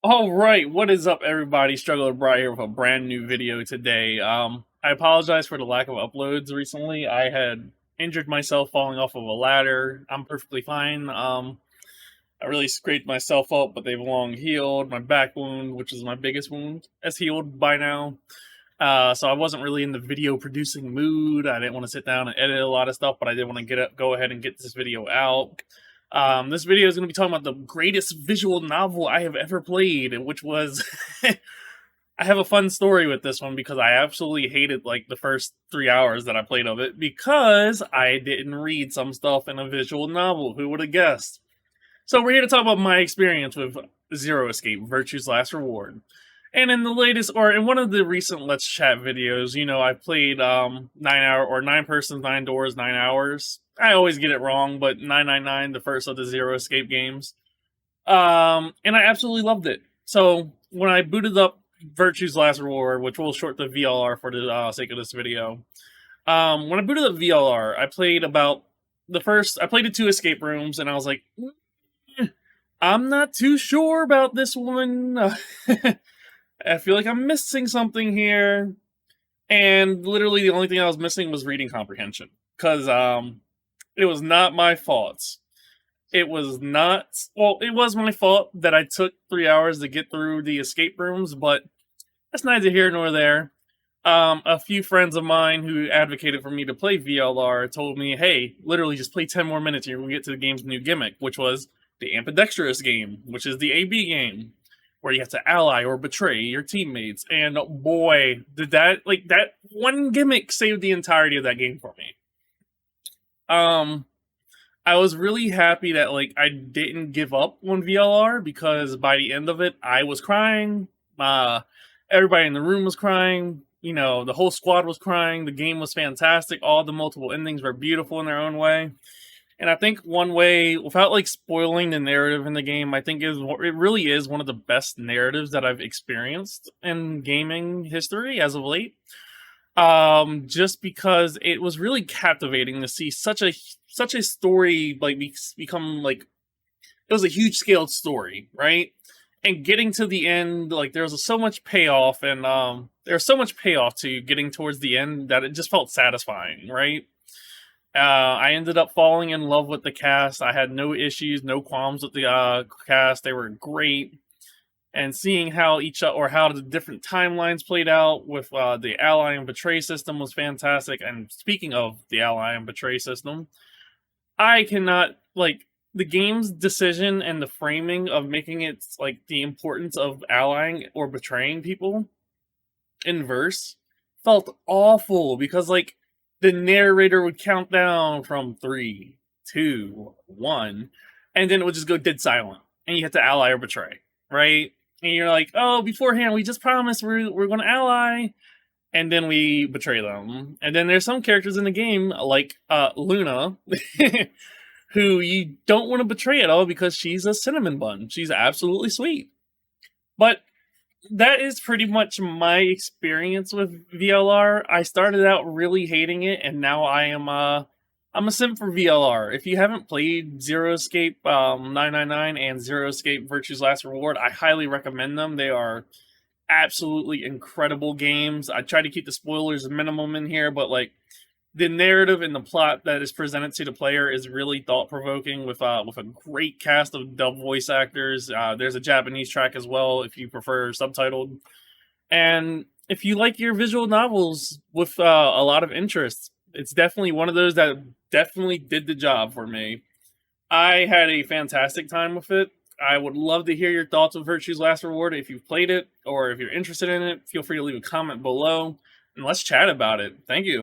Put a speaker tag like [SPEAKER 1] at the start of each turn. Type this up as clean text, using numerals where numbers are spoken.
[SPEAKER 1] All right, what is up, everybody? Struggler Bri here with a brand new video today. I apologize for the lack of uploads recently. I had injured myself falling off of a ladder. I'm perfectly fine. I really scraped myself up, but they've long healed. My back wound, which is my biggest wound, has healed by now. So I wasn't really in the video producing mood. I didn't want to sit down and edit a lot of stuff, but I did want to go ahead and get this video out. This video is going to be talking about the greatest visual novel I have ever played, which was. I have a fun story with this one because I absolutely hated like the first 3 hours that I played of it because I didn't read some stuff in a visual novel. Who would have guessed? So we're here to talk about my experience with Zero Escape, Virtue's Last Reward. And in the latest, or in one of the recent Let's Chat videos, I played 9 hour or 9 persons, 9 doors, 9 hours. I always get it wrong, but 999, the first of the Zero Escape games. And I absolutely loved it. So when I booted up Virtue's Last Reward, which we'll short the VLR for the sake of this video. When I booted up VLR, I played I played the 2 escape rooms, and I was like, I'm not too sure about this one. I feel like I'm missing something here. And literally the only thing I was missing was reading comprehension. Because it was not my fault. It was not, well, it was my fault that I took 3 hours to get through the escape rooms, but that's neither here nor there. A few friends of mine who advocated for me to play VLR told me, hey, literally just play 10 more minutes and you're going to get to the game's new gimmick, which was the ambidextrous game, which is the AB game, where you have to ally or betray your teammates. And boy, did that one gimmick saved the entirety of that game for me. I was really happy that I didn't give up on VLR because by the end of it, I was crying. Everybody in the room was crying. The whole squad was crying. The game was fantastic. All the multiple endings were beautiful in their own way. And I think one way, without spoiling the narrative in the game, I think it really is one of the best narratives that I've experienced in gaming history as of late. Just because it was really captivating to see such a story become it was a huge scaled story, right? And getting to the end, there was so much payoff, and there's so much payoff to getting towards the end that it just felt satisfying, right? I ended up falling in love with the cast. I had no issues, no qualms with the cast. They were great. And seeing how how the different timelines played out with the ally and betray system was fantastic. And speaking of the ally and betray system, I cannot the game's decision and the framing of making it the importance of allying or betraying people in verse felt awful because the narrator would count down from 3, 2, 1, and then it would just go dead silent, and you have to ally or betray, right? And you're like, oh, beforehand we just promised we're going to ally, and then we betray them. And then there's some characters in the game like Luna, who you don't want to betray at all because she's a cinnamon bun. She's absolutely sweet, but that is pretty much my experience with VLR. I started out really hating it, and now I'm a simp for VLR. If you haven't played Zero Escape 999 and Zero Escape Virtue's Last Reward, I highly recommend them. They are absolutely incredible games. I try to keep the spoilers minimum in here, but the narrative and the plot that is presented to the player is really thought provoking with a great cast of dub voice actors. There's a Japanese track as well if you prefer subtitled, and if you like your visual novels with a lot of interest, it's definitely one of those that definitely did the job for me. I had a fantastic time with it. I would love to hear your thoughts of Virtue's Last Reward. If you've played it or if you're interested in it, feel free to leave a comment below and let's chat about it. Thank you.